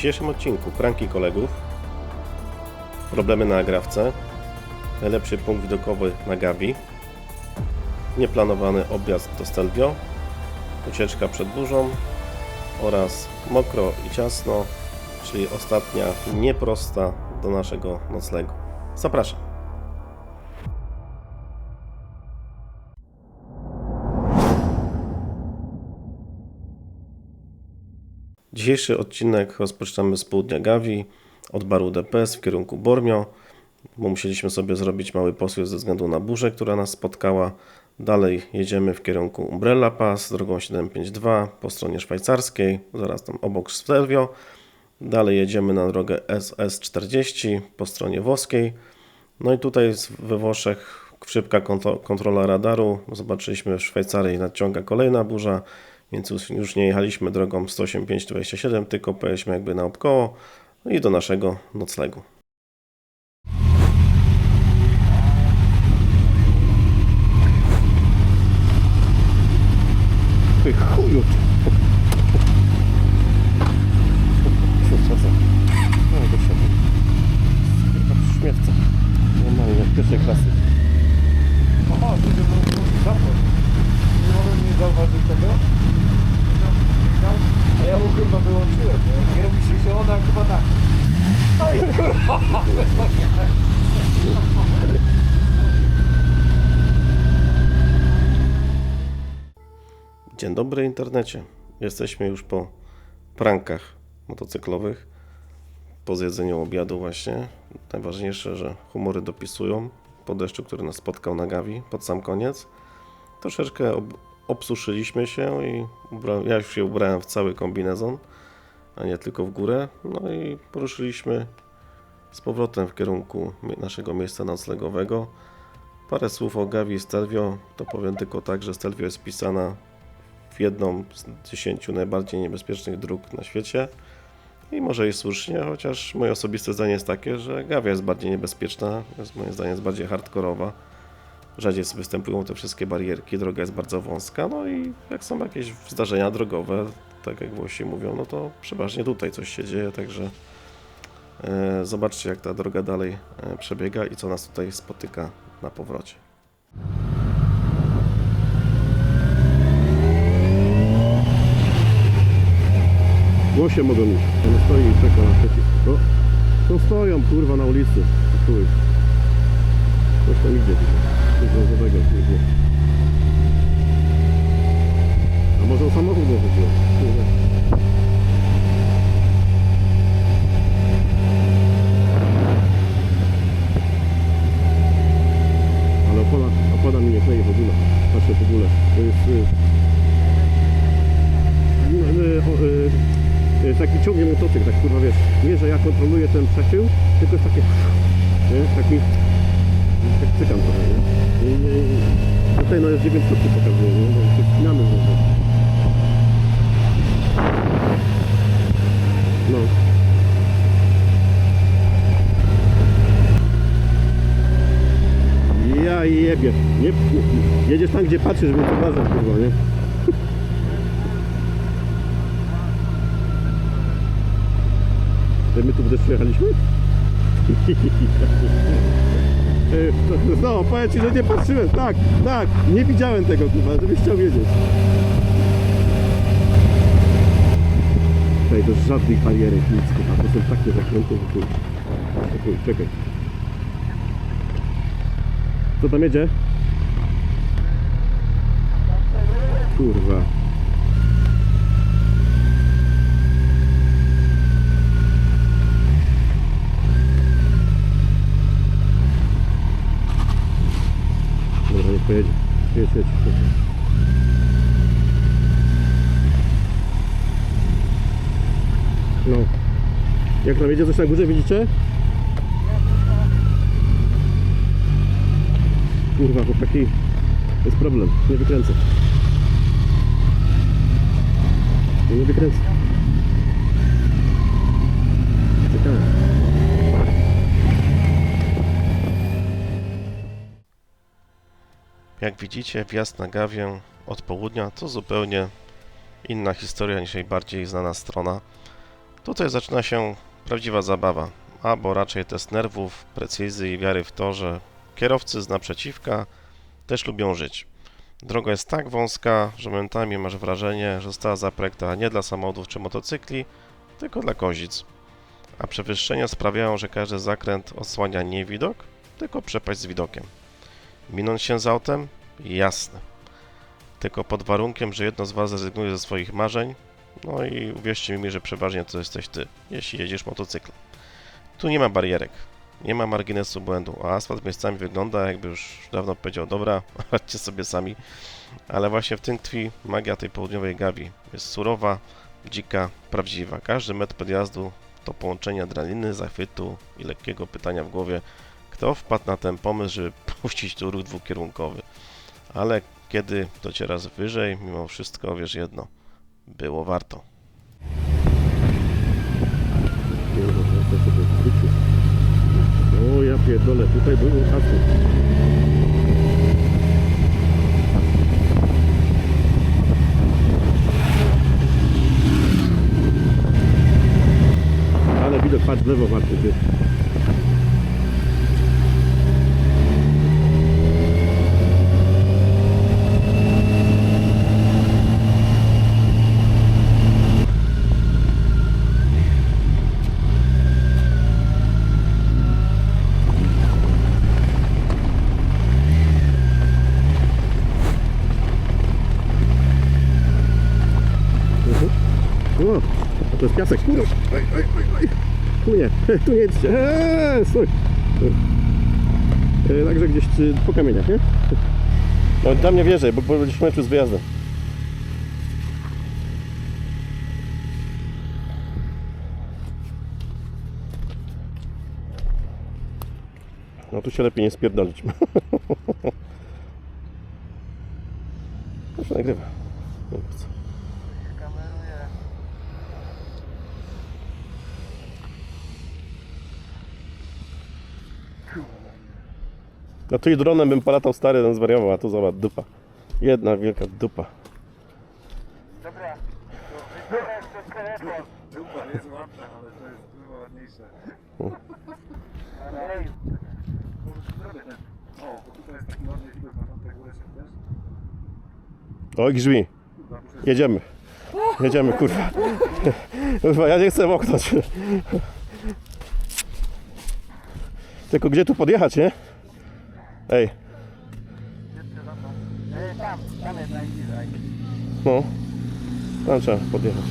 dzisiejszym odcinku pranki kolegów, problemy na agrafce, najlepszy punkt widokowy na Gavi, nieplanowany objazd do Stelvio, ucieczka przed burzą oraz mokro i ciasno, czyli ostatnia nieprosta do naszego noclegu. Zapraszam. Dzisiejszy odcinek rozpoczynamy z południa Gavi, od baru DPS w kierunku Bormio, bo musieliśmy sobie zrobić mały postój ze względu na burzę, która nas spotkała. Dalej jedziemy w kierunku Umbrella Pass drogą 752 po stronie szwajcarskiej, zaraz tam obok Stelvio. Dalej jedziemy na drogę SS40 po stronie włoskiej. No i tutaj we Włoszech szybka kontrola radaru. Zobaczyliśmy, w Szwajcarii nadciąga kolejna burza, więc już nie jechaliśmy drogą 185-27, tylko pojechaliśmy jakby naokoło i do naszego noclegu. Ty chuju! No do siebie. Chyba śmiewca. Normalnie, jak pierwszej klasy. Aha, to był zapłat. Nie mogłem nie zauważyć tego. A ja mu chyba wyłączyłem, nie? Nie robi się ona chyba tak. Dzień dobry internecie. Jesteśmy już po prankach motocyklowych. Po zjedzeniu obiadu właśnie. Najważniejsze, że humory dopisują po deszczu, który nas spotkał na Gavi pod sam koniec. Troszeczkę obsuszyliśmy się i ja już się ubrałem w cały kombinezon, a nie tylko w górę. No i poruszyliśmy z powrotem w kierunku naszego miejsca noclegowego. Parę słów o Gavi i Stelvio. To powiem tylko tak, że Stelvio jest wpisana w jedną z 10 najbardziej niebezpiecznych dróg na świecie. I może i słusznie, chociaż moje osobiste zdanie jest takie, że Gavia jest bardziej niebezpieczna, jest moim zdaniem jest bardziej hardkorowa. Rzadziej występują te wszystkie barierki, droga jest bardzo wąska, no i jak są jakieś zdarzenia drogowe, tak jak Włosi mówią, no to przeważnie tutaj coś się dzieje, także zobaczcie, jak ta droga dalej przebiega i co nas tutaj spotyka na powrocie. Głosie mogą iść. On stoi i czeka na przeciw. No, to stoją kurwa na ulicy. Chuj. Coś tam idzie dzisiaj. Coś brązowego nie było. A może o samochód nie chodziło? Ale opada mi nie kleje w ogóle. Patrzę w ogóle. To jest... jest taki ciągnie motocykl, tak kurwa wiesz, nie, że ja kontroluję ten przechył, tylko jest takie, nie, taki cykam trochę, nie? I tutaj no jest 9 stopni pokazuje, nie? No, się spinamy znowu. No. Ja jebie, nie, jedziesz tam gdzie patrzysz, więc uważam kurwa, nie? My tu w deszczu jechaliśmy? No, powiem Ci, że nie patrzyłem, tak, nie widziałem tego, kurwa, żebyś chciał wiedzieć. Tutaj to żadnych barierek, nic, kurwa, to są takie zakręty, że tu... Czekaj. Co tam jedzie? Kurwa. Dobra, niech pojedzie. Jedź. No. Jak tam jedzie coś na górze, widzicie? Kurwa, chłopaki. Jest problem. Nie wykręcę. Nie wykręcę. Ciekawe. Jak widzicie, wjazd na Gavię od południa to zupełnie inna historia niż jej bardziej znana strona. Tutaj zaczyna się prawdziwa zabawa, albo raczej test nerwów, precyzji i wiary w to, że kierowcy z naprzeciwka też lubią żyć. Droga jest tak wąska, że momentami masz wrażenie, że została zaprojektowana nie dla samochodów czy motocykli, tylko dla kozic. A przewyższenia sprawiają, że każdy zakręt odsłania nie widok, tylko przepaść z widokiem. Minąć się z autem? Jasne. Tylko pod warunkiem, że jedno z Was zrezygnuje ze swoich marzeń, no i uwierzcie mi, że przeważnie to jesteś Ty, jeśli jedziesz motocyklem. Tu nie ma barierek, nie ma marginesu błędu, a asfalt miejscami wygląda, jakby już dawno powiedział, dobra, radźcie sobie sami, ale właśnie w tym tkwi magia tej południowej Gabii. Jest surowa, dzika, prawdziwa. Każdy metr podjazdu to połączenie adrenaliny, zachwytu i lekkiego pytania w głowie, kto wpadł na ten pomysł, żeby puścić tu ruch dwukierunkowy. Ale kiedy docierasz wyżej, mimo wszystko wiesz jedno, było warto. O ja pierdolę, tutaj było hasło. Ale widok, patrz w lewo, Marty, ty. O, a to jest piasek, kurwa. Oj, oj, oj, oj. Tu nie jedźcie. Stój. Także gdzieś po kamieniach, nie? No tam nie wierzę, bo będziesz meczu z wyjazdem. No tu się lepiej nie spierdolić. To się nagrywa. Nie wiem co. No tu i dronem bym polatał, stary, ten zwariował, a tu zobacz, dupa. Jedna wielka dupa. Dobra, to wybiorę przez telefon. Dupa jest ładna, ale to jest dużo ładniejsze. Ej, może zrobię ten. O, bo tutaj jest taki ładny widok na tamtej górę, wiesz? Oj, grzmi. Jedziemy. Jedziemy, kurwa. Kurwa, ja nie chcę moknąć. Tylko gdzie tu podjechać, nie? Ej. Tam jest najbliżej. No. Tam trzeba podjechać.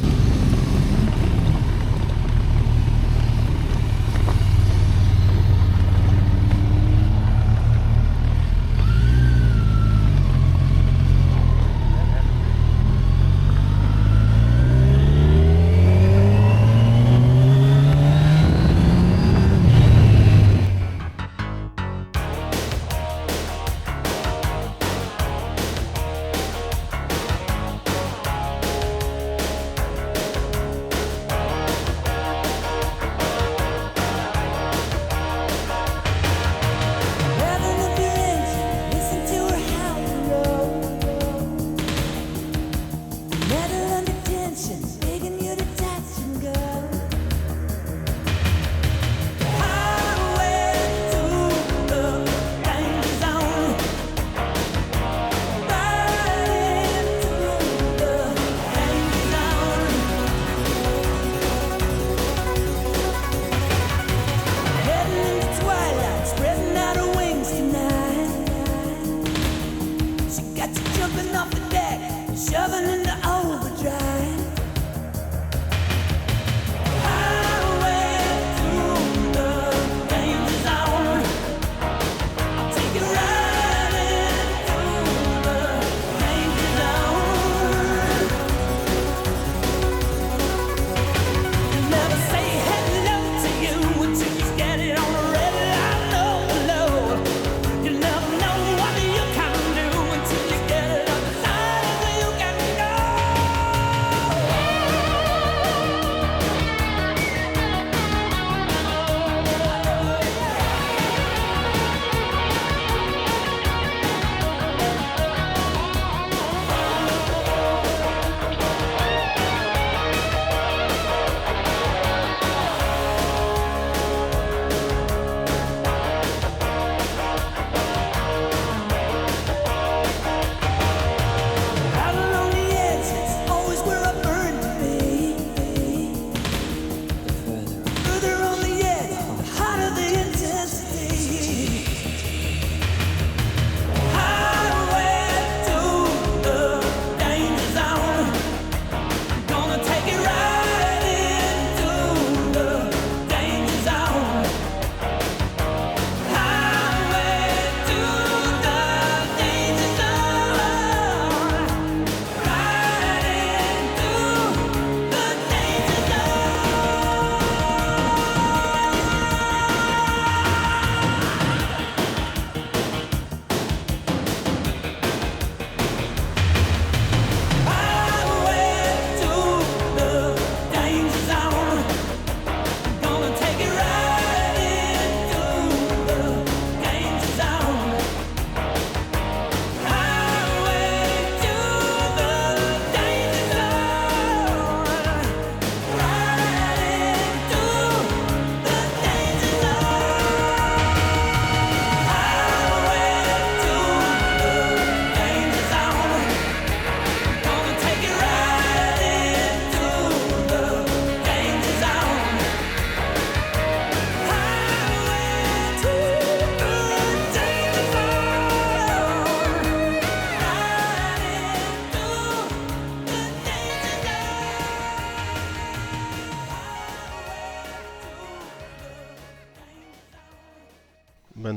You never know what you can do until you get it on the side of you can go.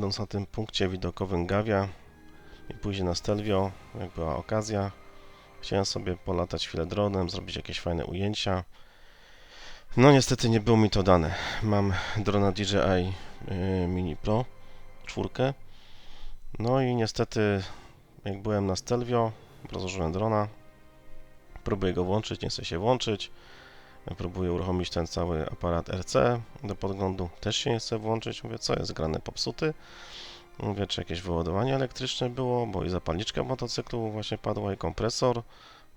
będąc na tym punkcie widokowym Gawia i później na Stelvio, jak była okazja, chciałem sobie polatać chwilę dronem, zrobić jakieś fajne ujęcia. No niestety nie było mi to dane. Mam drona DJI Mini Pro 4. No i niestety jak byłem na Stelvio, rozłożyłem drona, próbuję go włączyć, nie chce się włączyć. Próbuję uruchomić ten cały aparat RC do podglądu, też się nie chce włączyć. Mówię, co jest grane, popsuty? Mówię, czy jakieś wyładowanie elektryczne było, bo i zapalniczka motocyklu właśnie padła i kompresor.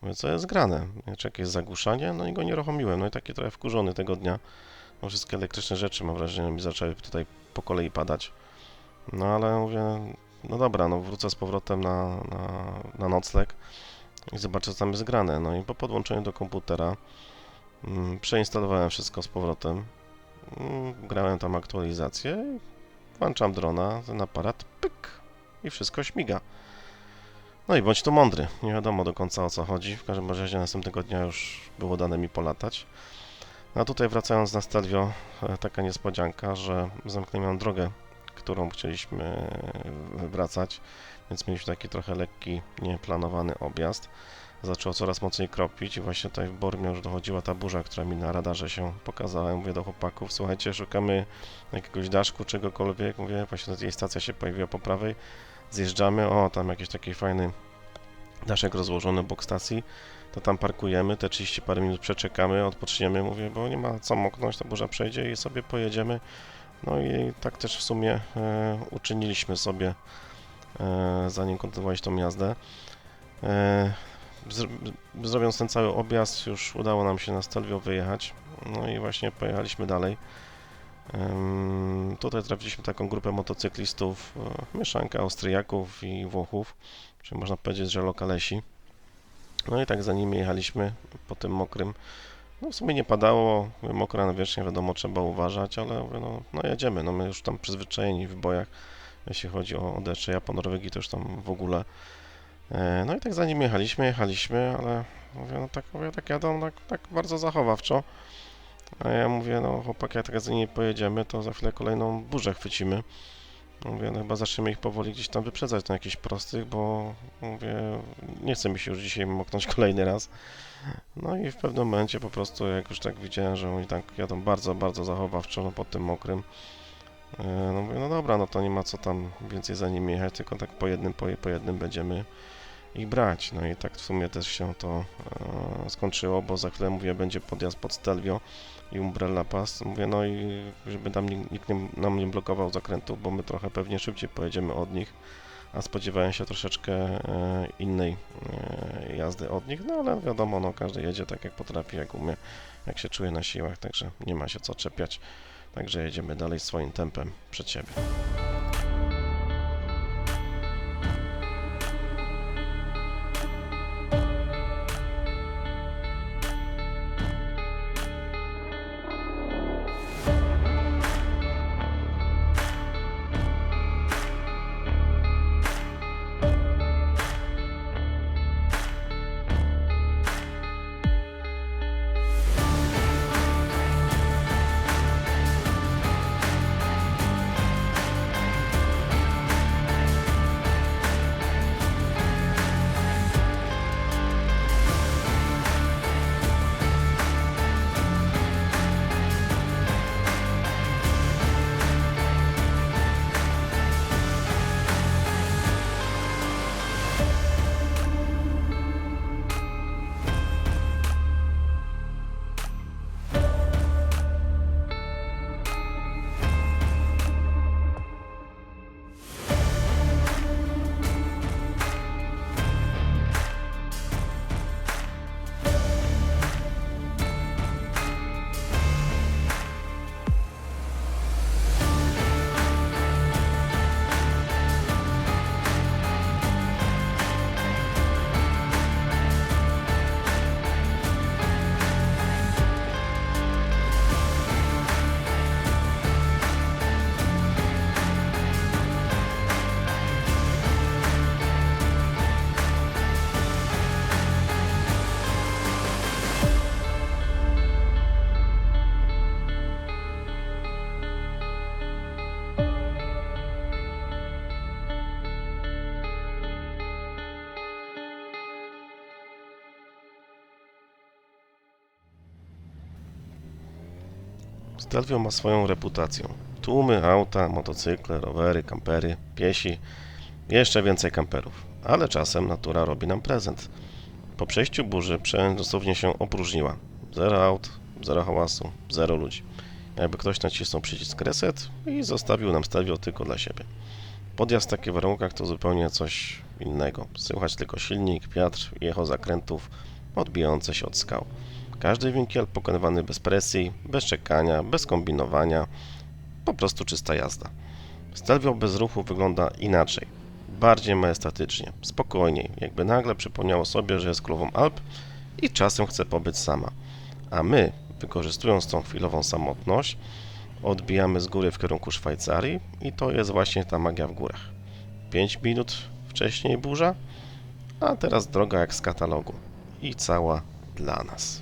Mówię, co jest grane? Czy jakieś zagłuszanie? No i go nie uruchomiłem. No i taki trochę wkurzony tego dnia. No wszystkie elektryczne rzeczy, mam wrażenie, mi zaczęły tutaj po kolei padać. No ale mówię, no dobra, no wrócę z powrotem na nocleg i zobaczę, co tam jest grane. No i po podłączeniu do komputera przeinstalowałem wszystko z powrotem. Grałem tam aktualizację, włączam drona, ten aparat, pyk i wszystko śmiga. No i bądź tu mądry, nie wiadomo do końca o co chodzi, w każdym razie następnego dnia już było dane mi polatać. No a tutaj wracając na Stelvio, taka niespodzianka, że zamknęłam drogę, którą chcieliśmy wracać, więc mieliśmy taki trochę lekki, nieplanowany objazd. Zaczęło coraz mocniej kropić i właśnie tutaj w Bormie już dochodziła ta burza, która mi na radarze się pokazała. Ja mówię do chłopaków, słuchajcie, szukamy jakiegoś daszku, czegokolwiek. Mówię, właśnie jej stacja się pojawiła po prawej. Zjeżdżamy, o, tam jakiś taki fajny daszek rozłożony obok stacji. To tam parkujemy, te 30 parę minut przeczekamy, odpoczniemy, mówię, bo nie ma co moknąć, ta burza przejdzie i sobie pojedziemy. No i tak też w sumie uczyniliśmy sobie, zanim kontynuowaliśmy tą jazdę. Zrobiąc ten cały objazd, już udało nam się na Stelvio wyjechać. No i właśnie pojechaliśmy dalej. Tutaj trafiliśmy taką grupę motocyklistów, mieszanka Austriaków i Włochów, czyli można powiedzieć, że lokalesi. No i tak za nimi jechaliśmy po tym mokrym. No w sumie nie padało, mokra nawierzchnia, wiadomo, trzeba uważać, ale mówię, no jedziemy, no my już tam przyzwyczajeni w bojach, jeśli chodzi o deszcze. Ja po Norwegii to już tam w ogóle. No i tak za nim jechaliśmy, ale mówię, tak jadą, tak bardzo zachowawczo. A ja mówię, no chłopaki, jak tak za nimi pojedziemy, to za chwilę kolejną burzę chwycimy. Mówię, no chyba zaczniemy ich powoli gdzieś tam wyprzedzać na jakichś prostych, bo mówię, nie chce mi się już dzisiaj moknąć kolejny raz. No i w pewnym momencie po prostu, jak już tak widziałem, że oni tak jadą bardzo, bardzo zachowawczo, no, po tym mokrym, no mówię, no dobra, no to nie ma co tam więcej za nimi jechać, tylko tak po jednym będziemy ich brać. No i tak w sumie też się to skończyło, bo za chwilę, mówię, będzie podjazd pod Stelvio i Umbrella Pass. Mówię, no i żeby tam nikt nam nie blokował zakrętów, bo my trochę pewnie szybciej pojedziemy od nich, a spodziewałem się troszeczkę innej jazdy od nich, no ale wiadomo, no każdy jedzie tak jak potrafi, jak umie, jak się czuje na siłach, także nie ma się co czepiać. Także jedziemy dalej swoim tempem przed siebie. Stelvio ma swoją reputację. Tłumy, auta, motocykle, rowery, kampery, piesi, jeszcze więcej kamperów. Ale czasem natura robi nam prezent. Po przejściu burzy przełęcz dosłownie się opróżniła. Zero aut, zero hałasu, zero ludzi. Jakby ktoś nacisnął przycisk reset i zostawił nam Stelvio tylko dla siebie. Podjazd w takich warunkach to zupełnie coś innego. Słychać tylko silnik, wiatr i echo zakrętów odbijające się od skał. Każdy winkiel pokonywany bez presji, bez czekania, bez kombinowania. Po prostu czysta jazda. Stelvio bez ruchu wygląda inaczej. Bardziej majestatycznie, spokojniej, jakby nagle przypomniało sobie, że jest królową Alp i czasem chce pobyć sama. A my, wykorzystując tą chwilową samotność, odbijamy z góry w kierunku Szwajcarii i to jest właśnie ta magia w górach. 5 minut wcześniej burza, a teraz droga jak z katalogu i cała dla nas.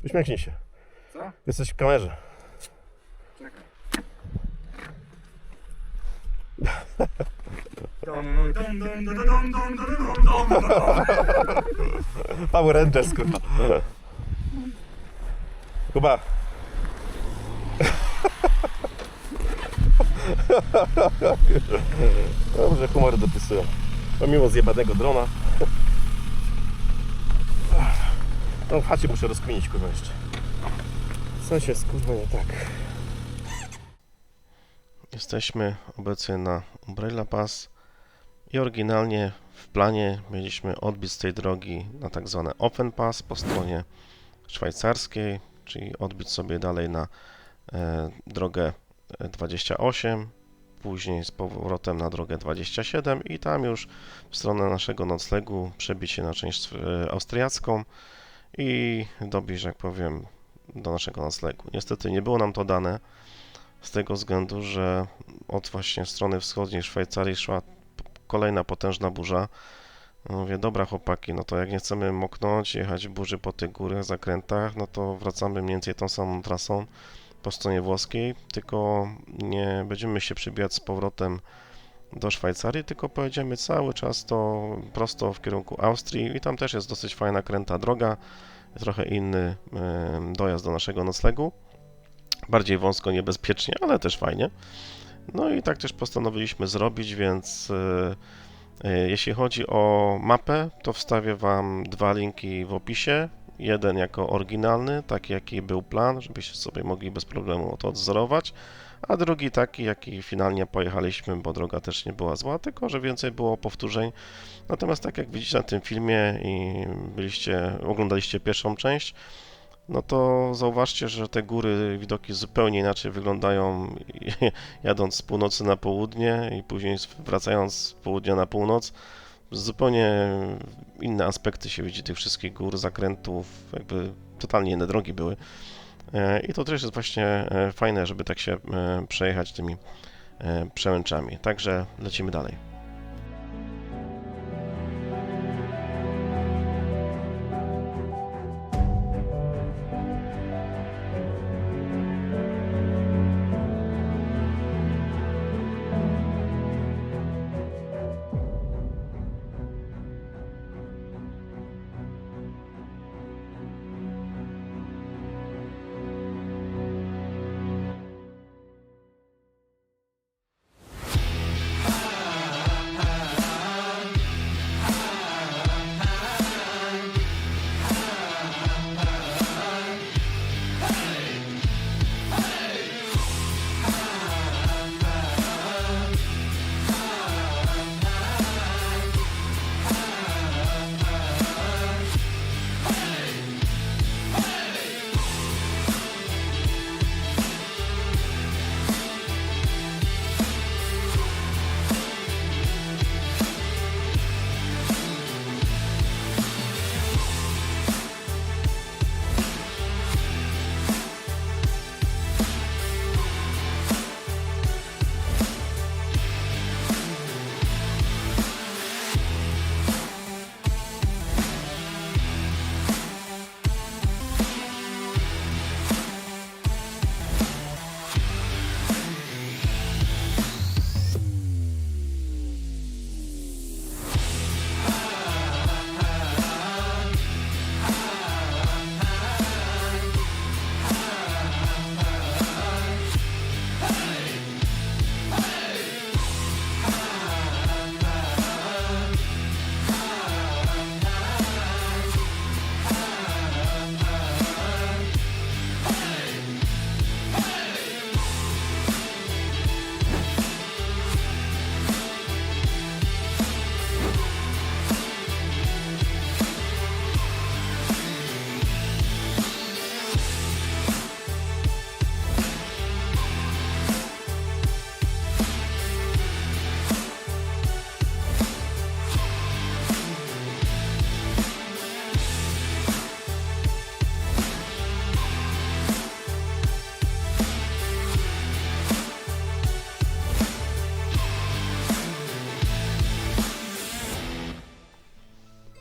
Uśmiechnij się. Co? Jesteś w kamerze. Czekaj. Power Rangers, kurwa. Kuba. Dobrze, humory dopisują. Pomimo zjebanego drona. No w chacie muszę rozkminić, kurwa, jeszcze. Co się kurwa nie tak? Jesteśmy obecnie na Umbrella Pass i oryginalnie w planie mieliśmy odbić z tej drogi na tak zwane Open Pass po stronie szwajcarskiej, czyli odbić sobie dalej na drogę 28, później z powrotem na drogę 27 i tam już w stronę naszego noclegu przebić się na część austriacką i dobić, że jak powiem, do naszego noclegu. Niestety nie było nam to dane z tego względu, że od właśnie strony wschodniej Szwajcarii szła kolejna potężna burza. Mówię, dobra chłopaki, no to jak nie chcemy moknąć, jechać w burzy po tych górach, zakrętach, no to wracamy mniej więcej tą samą trasą po stronie włoskiej, tylko nie będziemy się przybijać z powrotem do Szwajcarii, tylko pojedziemy cały czas to prosto w kierunku Austrii i tam też jest dosyć fajna kręta droga, trochę inny dojazd do naszego noclegu, bardziej wąsko, niebezpiecznie, ale też fajnie. No i tak też postanowiliśmy zrobić, więc Jeśli chodzi o mapę, to wstawię Wam 2 linki w opisie. Jeden jako oryginalny, taki jaki był plan, żebyście sobie mogli bez problemu to odzorować, a drugi taki, jaki finalnie pojechaliśmy, bo droga też nie była zła, tylko że więcej było powtórzeń. Natomiast tak jak widzicie na tym filmie i oglądaliście pierwszą część, no to zauważcie, że te góry, widoki zupełnie inaczej wyglądają jadąc z północy na południe i później wracając z południa na północ. Zupełnie inne aspekty się widzi tych wszystkich gór, zakrętów, jakby totalnie inne drogi były. I to też jest właśnie fajne, żeby tak się przejechać tymi przełęczami. Także lecimy dalej.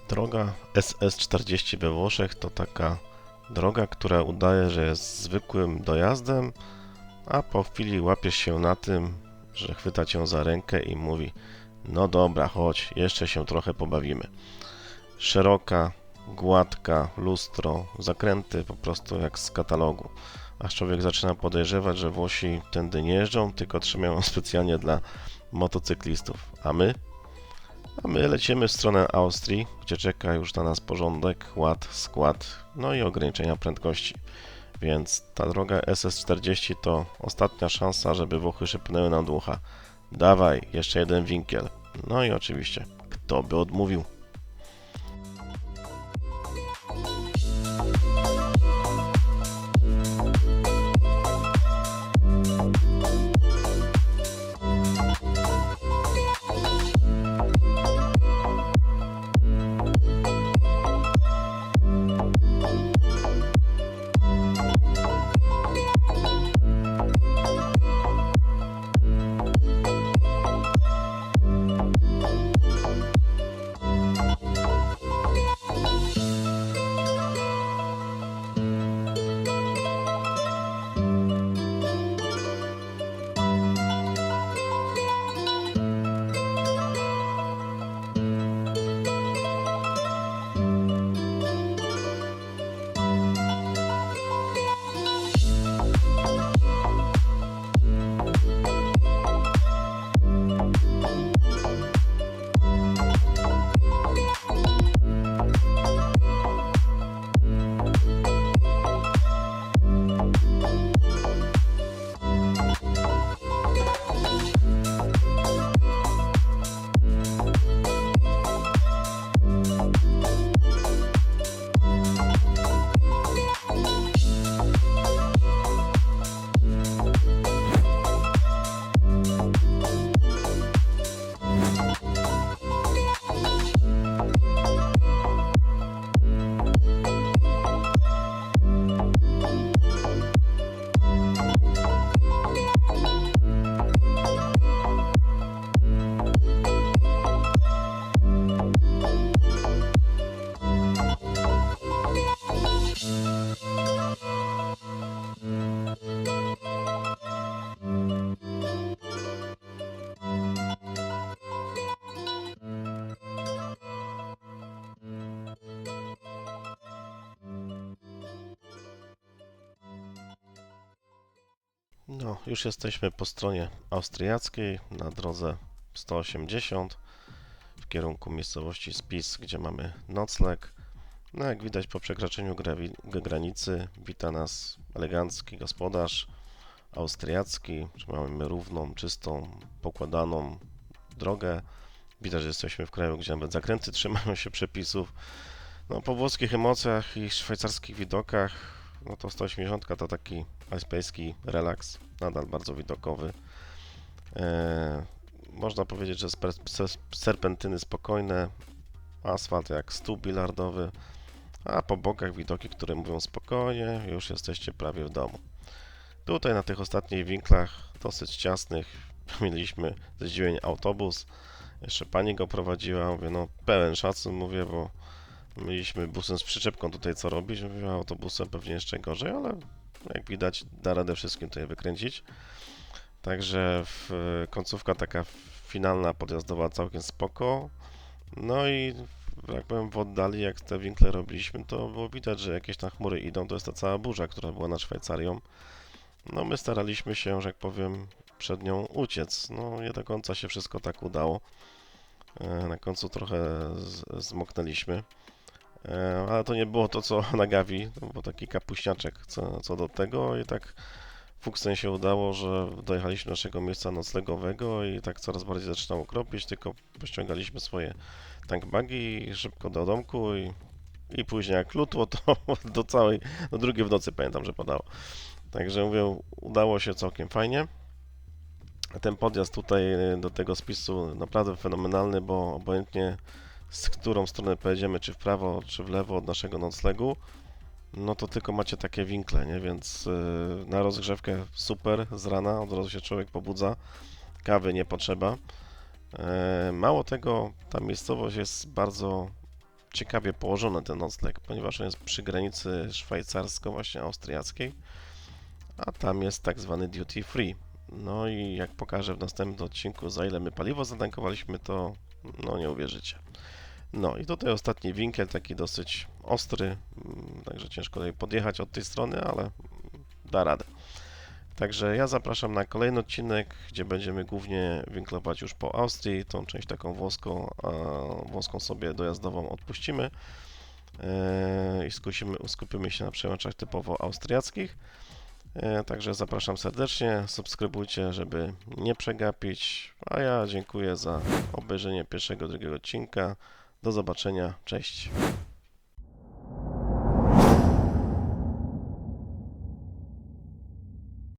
Droga SS40 we Włoszech to taka droga, która udaje, że jest zwykłym dojazdem, a po chwili łapiesz się na tym, że chwyta cię za rękę i mówi: no dobra, chodź, jeszcze się trochę pobawimy. Szeroka, gładka, lustro, zakręty po prostu jak z katalogu. Aż człowiek zaczyna podejrzewać, że Włosi tędy nie jeżdżą, tylko trzymają specjalnie dla motocyklistów. A my lecimy w stronę Austrii, gdzie czeka już na nas porządek, ład, skład, no i ograniczenia prędkości. Więc ta droga SS40 to ostatnia szansa, żeby Włochy szepnęły nam do ucha: dawaj, jeszcze jeden winkiel. No i oczywiście, kto by odmówił? No, już jesteśmy po stronie austriackiej na drodze 180 w kierunku miejscowości Spisz, gdzie mamy nocleg. No, jak widać po przekroczeniu granicy wita nas elegancki gospodarz austriacki, że mamy równą, czystą, pokładaną drogę. Widać, że jesteśmy w kraju, gdzie nawet zakręty trzymają się przepisów. No, po włoskich emocjach i szwajcarskich widokach, no to 180 to taki alpejski relaks, nadal bardzo widokowy. Można powiedzieć, że serpentyny spokojne, asfalt jak stół bilardowy, a po bokach widoki, które mówią spokojnie, już jesteście prawie w domu. Tutaj na tych ostatnich winklach, dosyć ciasnych, mieliśmy ze zdziwień autobus, jeszcze pani go prowadziła, mówię, no pełen szacun, mówię, bo mieliśmy busem z przyczepką tutaj co robić, mówię, autobusem pewnie jeszcze gorzej, ale jak widać da radę wszystkim tutaj wykręcić. Także końcówka taka finalna, podjazdowa całkiem spoko. No i jak powiem, w oddali, jak te winkle robiliśmy, to było widać, że jakieś tam chmury idą, to jest ta cała burza, która była nad Szwajcarią. No my staraliśmy się, że jak powiem, przed nią uciec. No nie do końca się wszystko tak udało. Na końcu trochę zmoknęliśmy. Ale to nie było to, co na Gavi, to był taki kapuśniaczek co do tego i tak fuksem się udało, że dojechaliśmy do naszego miejsca noclegowego i tak coraz bardziej zaczynało kropić, tylko pościągaliśmy swoje tankbagi szybko do domku i później jak lutło, to do drugiej w nocy pamiętam, że padało. Także mówię, udało się całkiem fajnie. Ten podjazd tutaj do tego spisu naprawdę fenomenalny, bo obojętnie z którą stronę pojedziemy, czy w prawo, czy w lewo od naszego noclegu, no to tylko macie takie winkle, nie? Więc na rozgrzewkę super z rana, od razu się człowiek pobudza, kawy nie potrzeba. Mało tego, ta miejscowość jest bardzo ciekawie położona, ten nocleg, ponieważ on jest przy granicy szwajcarsko-austriackiej, a tam jest tak zwany duty free. No i jak pokażę w następnym odcinku, za ile my paliwo zatankowaliśmy, to no nie uwierzycie. No i tutaj ostatni winkiel, taki dosyć ostry, także ciężko tutaj podjechać od tej strony, ale da radę. Także ja zapraszam na kolejny odcinek, gdzie będziemy głównie winklować już po Austrii, tą część taką włoską sobie dojazdową odpuścimy i skupimy się na przełęczach typowo austriackich. Także zapraszam serdecznie, subskrybujcie, żeby nie przegapić, a ja dziękuję za obejrzenie pierwszego, drugiego odcinka. Do zobaczenia, cześć.